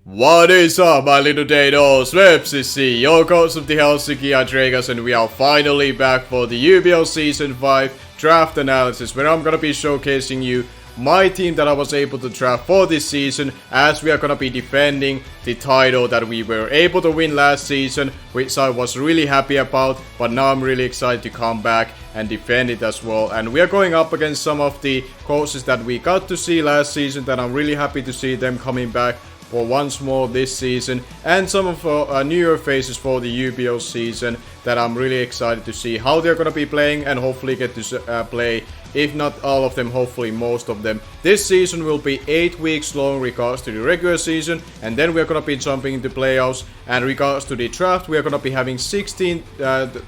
What is up, my little Deinos? Vepsis, your coach of the Helsinki Hydreigons, and we are finally back for the UBL Season 5 draft analysis, where I'm gonna be showcasing you my team that I was able to draft for this season, as we are gonna be defending the title that we were able to win last season, which I was really happy about, but now I'm really excited to come back and defend it as well. And we are going up against some of the coaches that we got to see last season, that I'm really happy to see them coming back for once more this season, and some of newer faces for the UBL season that I'm really excited to see how they're gonna be playing, and hopefully get to play, if not all of them, hopefully most of them. This season will be 8 weeks long regards to the regular season, and then we're gonna be jumping into playoffs. And regards to the draft, we're gonna be having 16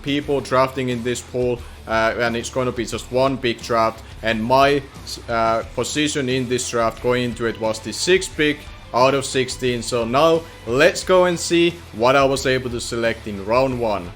people drafting in this pool, and it's gonna be just one big draft. And my position in this draft going into it was the 6th pick out of 16. So now let's go and see what I was able to select in round 1.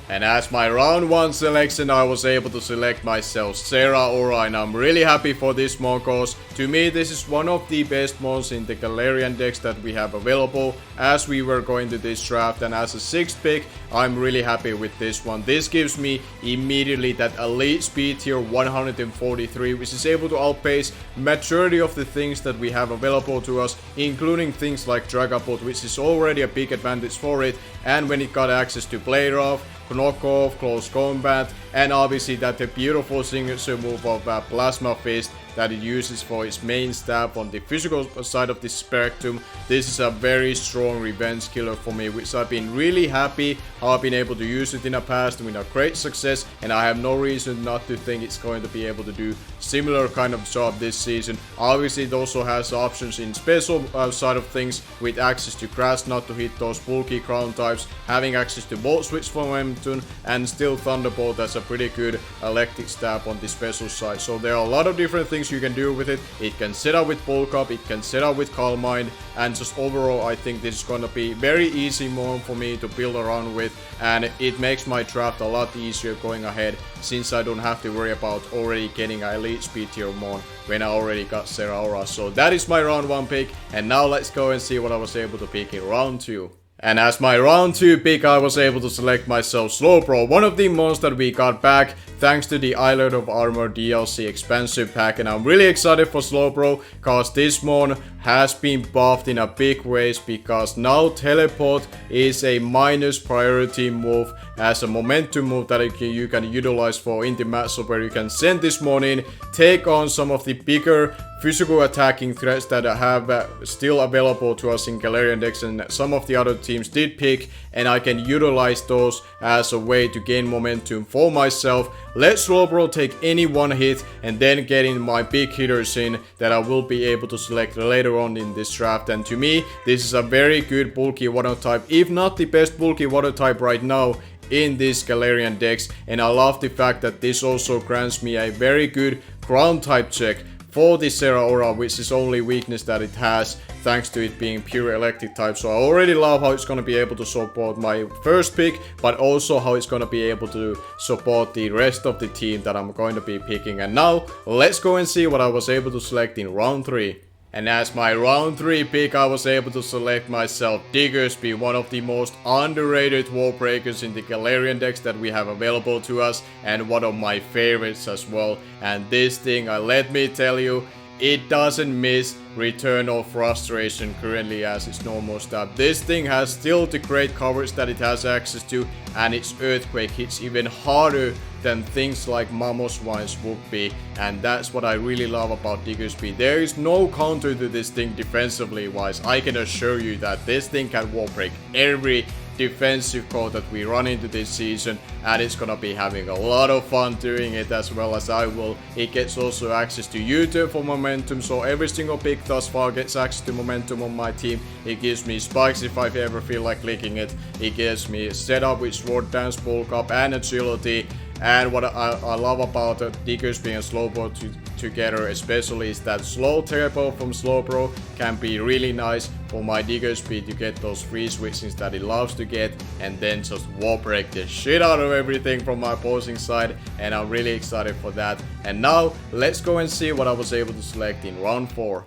And as my round 1 selection, I was able to select myself Sarah Aura, and I'm really happy for this mon, cause to me this is one of the best mons in the Galarian decks that we have available as we were going to this draft. And as a 6th pick, I'm really happy with this one. This gives me immediately that elite speed tier 143, which is able to outpace majority of the things that we have available to us, including things like Dragapult, which is already a big advantage for it. And when it got access to Play Rough, Knock Off, Close Combat, and obviously that the beautiful signature move of Plasma Fist that it uses for its main stab on the physical side of the spectrum. This is a very strong revenge killer for me, which I've been really happy how I've been able to use it in the past with a great success, and I have no reason not to think it's going to be able to do similar kind of job this season. Obviously it also has options in special side of things, with access to Grass Knot to hit those bulky ground types, having access to Volt Switch for momentum, and still Thunderbolt as a pretty good electric stab on the special side. So there are a lot of different things you can do with it. It can set up with Bulk Up, it can set up with Calm Mind, and just overall I think this is gonna be very easy mon for me to build around with, and it makes my draft a lot easier going ahead, since I don't have to worry about already getting an elite speed tier mon when I already got Sarah Aura. So that is my round 1 pick, and now let's go and see what I was able to pick in round 2. And as my round 2 pick, I was able to select myself Slowbro, one of the mons that we got back thanks to the Island of Armor DLC expansive pack. And I'm really excited for Slowbro, cause this mon has been buffed in a big ways, because now Teleport is a minus priority move as a momentum move that you can utilize for in the matchup, where you can send this mon in, take on some of the bigger physical attacking threats that have still available to us in Galarian decks, and some of the other teams did pick, and I can utilize those as a way to gain momentum for myself. Let Slowbro take any one hit, and then getting my big hitters in that I will be able to select later on in this draft. And to me, this is a very good bulky water type, if not the best bulky water type right now in this Galarian decks. And I love the fact that this also grants me a very good ground type check for the Sarah Aura, which is only weakness that it has, thanks to it being pure electric type. So I already love how it's gonna be able to support my first pick, but also how it's gonna be able to support the rest of the team that I'm going to be picking. And now let's go and see what I was able to select in round 3. And as my round 3 pick, I was able to select myself Diggersby, one of the most underrated wall breakers in the Galarian decks that we have available to us, and one of my favorites as well. And this thing, let me tell you, it doesn't miss Return of Frustration currently as its normal stab. This thing has still the great coverage that it has access to, and its Earthquake hits even harder than things like Mamoswines would be, and that's what I really love about Diggersby. There is no counter to this thing defensively wise. I can assure you that this thing can wall break every defensive code that we run into this season, and it's gonna be having a lot of fun doing it, as well as I will. It gets also access to U-turn for momentum, so every single pick thus far gets access to momentum on my team. It gives me spikes if I ever feel like clicking it. It gives me setup with Sword Dance, Bulk Up, and agility. And what I love about Diggersby and Slowbro together especially is that slow teleport from Slowbro can be really nice for my Diggersby to get those free switchings that it loves to get, and then just wall break the shit out of everything from my opposing side, and I'm really excited for that. And now let's go and see what I was able to select in round 4.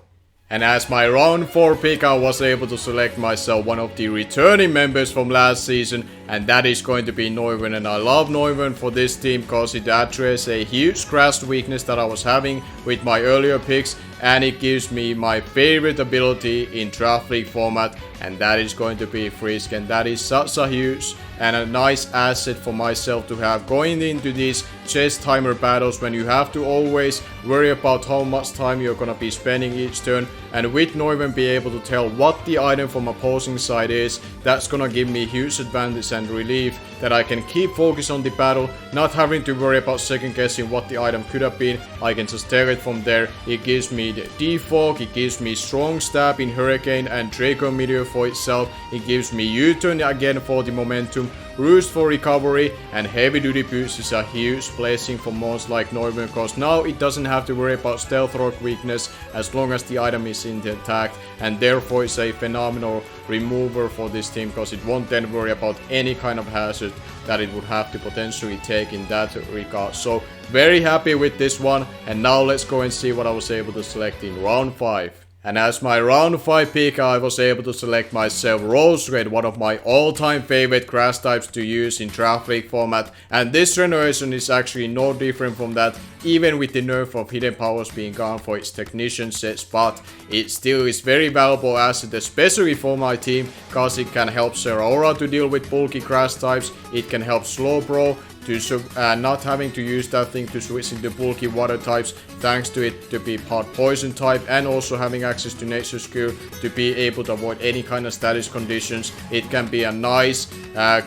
And as my round 4 pick, I was able to select myself one of the returning members from last season, and that is going to be Neuven. And I love Neuven for this team because it addresses a huge crash weakness that I was having with my earlier picks, and it gives me my favorite ability in Draft League format, and that is going to be Frisk. And that is such a huge and a nice asset for myself to have going into these chess timer battles when you have to always worry about how much time you're gonna be spending each turn. And with Neuven be able to tell what the item from opposing side is, that's gonna give me huge advantage and relief that I can keep focus on the battle, not having to worry about second guessing what the item could have been. I can just tear it from there. It gives me the defog, it gives me strong stab in Hurricane and Draco Meteor for itself, it gives me U-turn again for the momentum, Roost for recovery, and heavy duty boost is a huge blessing for monsters like Neuven, because now it doesn't have to worry about stealth rock weakness as long as the item is intact, and therefore it's a phenomenal remover for this team because it won't then worry about any kind of hazard that it would have to potentially take in that regard. So very happy with this one, and now let's go and see what I was able to select in round 5. And as my round 5 pick, I was able to select myself Rose Red, one of my all-time favorite grass types to use in Draft League format. And this generation is actually no different from that, even with the nerf of hidden powers being gone for its technician sets, but it still is very valuable asset, especially for my team, because it can help Zeraora to deal with bulky grass types, it can help Slowbro to not having to use that thing to switch into bulky water types, thanks to it to be part poison type, and also having access to nature skill to be able to avoid any kind of status conditions. It can be a nice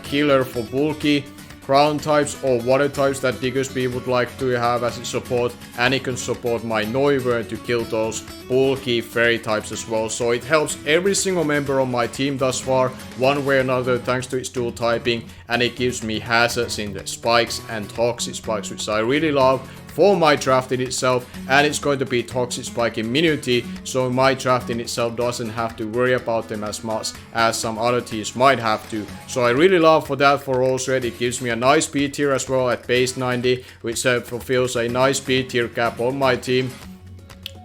killer for bulky ground types or water types that Diggersby would like to have as its support, and it can support my Neuven to kill those bulky fairy types as well. So it helps every single member on my team thus far, one way or another, thanks to its dual typing, and it gives me hazards in the spikes and toxic spikes, which I really love for my draft in itself, and it's going to be toxic spike immunity, so my draft in itself doesn't have to worry about them as much as some other teams might have to. So I really love for that for Rose Red. It gives me a nice B tier as well at base 90, which fulfills a nice B tier cap on my team,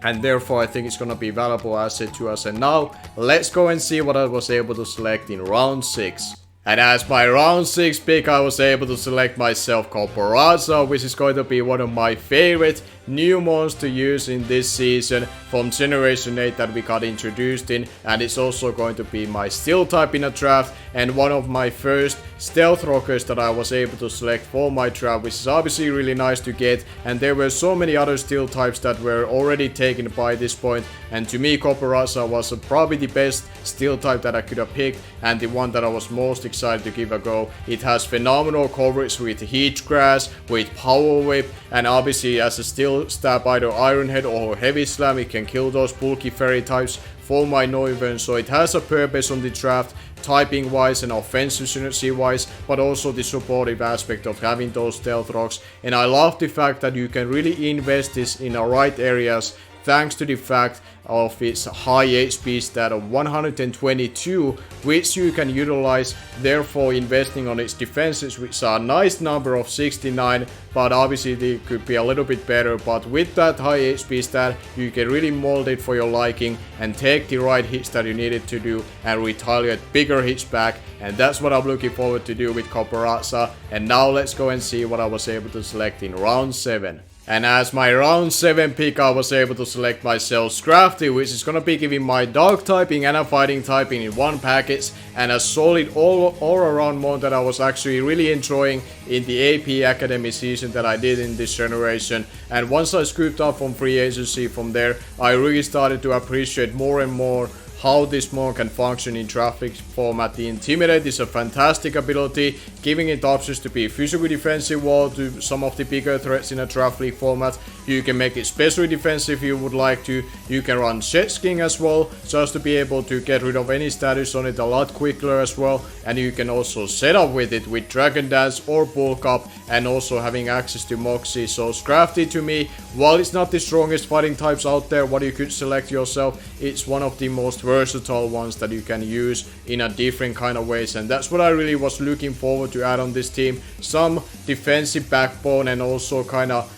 and therefore I think it's gonna be a valuable asset to us. And now let's go and see what I was able to select in round 6. And as my round 6 pick, I was able to select myself Corporazzo, which is going to be one of my favorite new monsters to use in this season from Generation 8 that we got introduced in, and it's also going to be my steel type in a draft, and one of my first stealth rockers that I was able to select for my draft, which is obviously really nice to get. And there were so many other steel types that were already taken by this point, and to me Corporazzo was probably the best steel type that I could have picked, and the one that I was most excited to give a go. It has phenomenal coverage with Heat Grass, with Power Whip, and obviously as a steel stab either Iron Head or Heavy Slam, it can kill those bulky fairy types for my Neuven. So it has a purpose on the draft, typing wise and offensive synergy wise, but also the supportive aspect of having those stealth rocks. And I love the fact that you can really invest this in the right areas, thanks to the fact of its high HP stat of 122, which you can utilize, therefore investing on its defenses, which are a nice number of 69, but obviously they could be a little bit better. But with that high HP stat, you can really mold it for your liking and take the right hits that you needed to do and retaliate bigger hits back, and that's what I'm looking forward to do with Corporazzo. And now let's go and see what I was able to select in round 7. And as my round 7 pick, I was able to select myself Scrafty, which is gonna be giving my dog typing and a fighting typing in one package, and a solid all-around mod that I was actually really enjoying in the AP Academy season that I did in this generation. And once I scooped up from free agency from there, I really started to appreciate more and more how this mod can function in Draft League format. The Intimidate is a fantastic ability, giving it options to be physically defensive wall to some of the bigger threats in a Draft League format. You can make it specially defensive if you would like to. You can run Jet Skiing as well, just to be able to get rid of any status on it a lot quicker as well. And you can also set up with it with Dragon Dance or Bulk Up, and also having access to Moxie. So Scrafty, to me, while it's not the strongest fighting types out there what you could select yourself, it's one of the most versatile ones that you can use in a different kind of ways, and that's what I really was looking forward to add on this team. Some defensive backbone and also kind of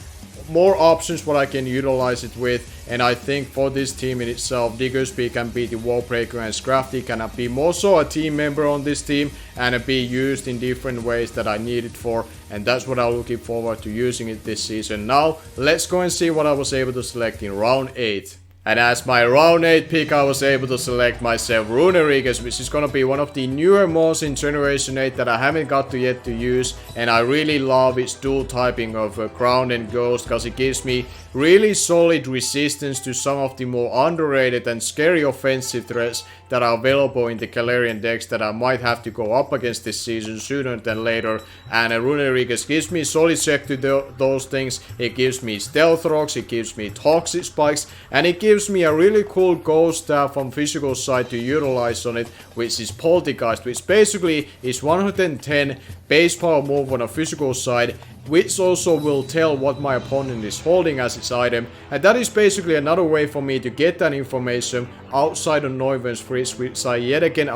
more options what I can utilize it with. And I think for this team in itself, Diggersby can be the wall breaker and Scrafty can be more so a team member on this team and be used in different ways that I need it for. And that's what I'm looking forward to using it this season. Now, let's go and see what I was able to select in round 8. And as my round 8 pick, I was able to select myself REINING, which is gonna be one of the newer mods in Generation 8 that I haven't got to yet to use. And I really love its dual typing of Ground and Ghost, because it gives me really solid resistance to some of the more underrated and scary offensive threats that are available in the Galarian decks that I might have to go up against this season sooner than later. And REINING gives me solid check to those things. It gives me Stealth Rocks, it gives me Toxic Spikes, and it gives me a really cool Ghost Staff from physical side to utilize on it, which is Poltergeist, which basically is 110 base power move on a physical side, which also will tell what my opponent is holding as its item. And that is basically another way for me to get that information outside of Neuven's Freeze, which I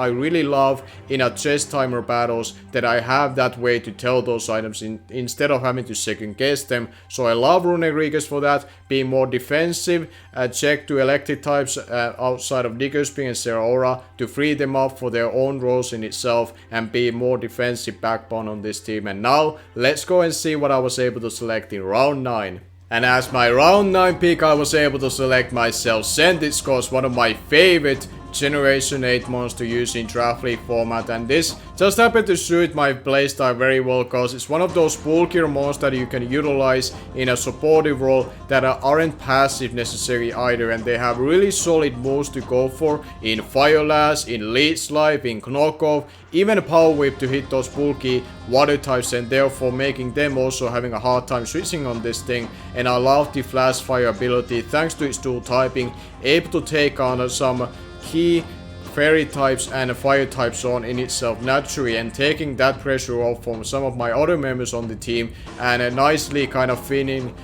really love in a chess timer battles, that I have that way to tell those items instead of having to second guess them. So I love REINING for that, being more defensive, check to elected types outside of Diggersby and Zeraora to free them up for their own roles in itself and be more defensive backbone on this team. And now let's go and see what I was able to select in round 9. And as my round 9 pick, I was able to select myself Sentich, one of my favorite Generation 8 mons to use in Draft League format, and this just happened to suit my playstyle very well, because it's one of those bulkier mons that you can utilize in a supportive role that aren't passive necessary either, and they have really solid moves to go for in Fire Lash, in Leech Life, in Knockoff, even Power Whip to hit those bulky water types, and therefore making them also having a hard time switching on this thing. And I love the Flash Fire ability thanks to its dual typing, able to take on some key fairy types and fire types on in itself naturally, and taking that pressure off from some of my other members on the team, and nicely kind of feeding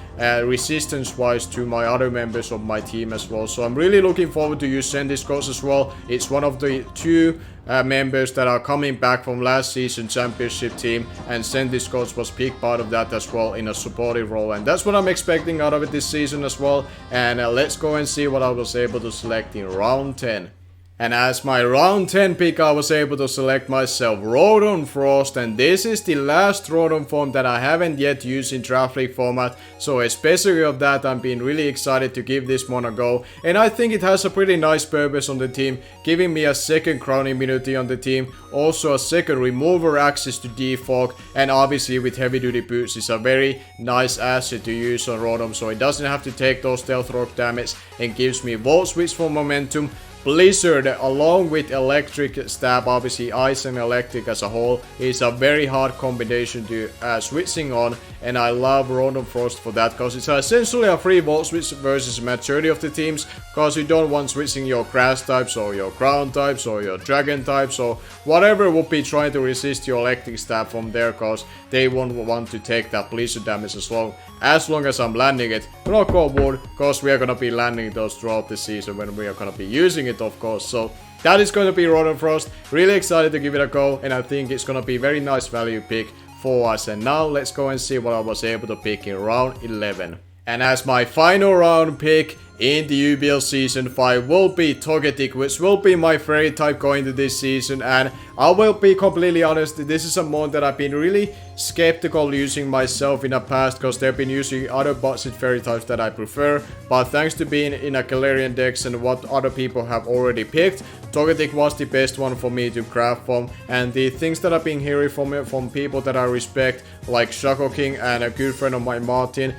resistance wise to my other members of my team as well. So I'm really looking forward to use Sentich as well. It's one of the two members that are coming back from last season championship team, and Sentich was big part of that as well in a supportive role, and that's what I'm expecting out of it this season as well. And let's go and see what I was able to select in round 10. And as my round 10 pick, I was able to select myself Rotom Frost, and this is the last Rotom form that I haven't yet used in Draft League format, so especially of that I'm being really excited to give this one a go. And I think it has a pretty nice purpose on the team, giving me a second crown immunity on the team, also a second remover access to defog, and obviously with heavy duty boots is a very nice asset to use on Rotom, so it doesn't have to take those Stealth Rock damage, and gives me Volt Switch for momentum, Blizzard along with Electric Stab, obviously Ice and Electric as a whole, is a very hard combination to switching on, and I love Rotom Frost for that, because it's essentially a free Volt Switch versus majority of the teams, because you don't want switching your Grass types or your Ground types or your Dragon types or whatever would be trying to resist your Electric Stab from there, because they won't want to take that Blizzard damage as long as I'm landing it. Knock on wood, because we are gonna be landing those throughout the season when we are gonna be using it, of course. So that is going to be Rotom Frost. Really excited to give it a go, and I think it's gonna be very nice value pick for us. And now let's go and see what I was able to pick in round 11. And as my final round pick in the UBL Season 5 will be Togetic, which will be my fairy type going into this season. And I will be completely honest, this is a mod that I've been really skeptical using myself in the past, because they've been using other budget fairy types that I prefer. But thanks to being in a Galarian decks and what other people have already picked, Togetic was the best one for me to craft from. And the things that I've been hearing from it, from people that I respect, like Shaco King and a good friend of mine, Martin,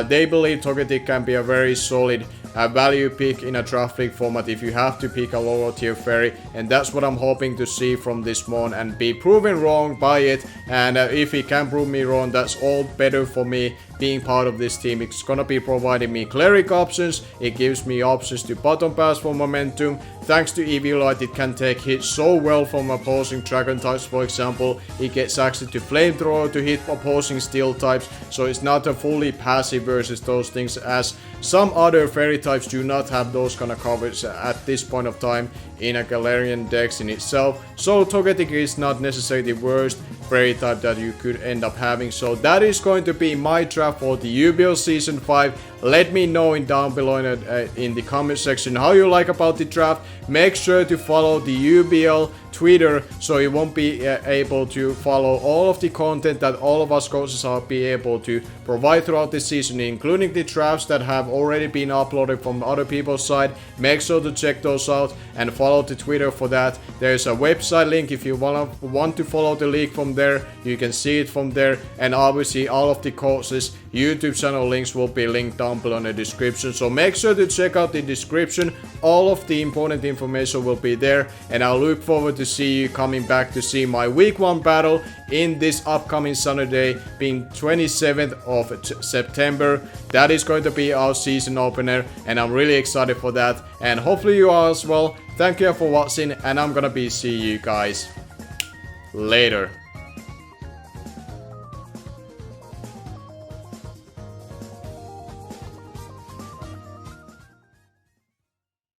they believe Togetic can be a very solid value pick in a Draft League format if you have to pick a lower tier fairy, and that's what I'm hoping to see from this mon and be proven wrong by it. And if it can prove me wrong, that's all better for me being part of this team. It's gonna be providing me cleric options, it gives me options to bottom pass for momentum. Thanks to Eviolite, it can take hits so well from opposing dragon types, for example. It gets access to flamethrower to hit opposing steel types, so it's not a fully passive versus those things, as some other fairy types do not have those kind of coverage at this point of time in a Galarian decks in itself. So Togetic is not necessarily the worst prey type that you could end up having. So that is going to be my draft for the UBL Season 5. Let me know down below in the comment section how you like about the draft. Make sure to follow the UBL Twitter so you won't be able to follow all of the content that all of us coaches are be able to provide throughout the season, including the drafts that have already been uploaded from other people's side. Make sure to check those out and follow the Twitter for that. There's a website link if you want to follow the league from there. You can see it from there, and obviously all of the coaches YouTube channel links will be linked down below in the description. So make sure to check out the description. All of the important information will be there, and I look forward to see you coming back to see my week 1 battle in this upcoming Saturday, being 27th of September. That is going to be our season opener, and I'm really excited for that, and hopefully you are as well. Thank you for watching, and I'm gonna be see you guys later.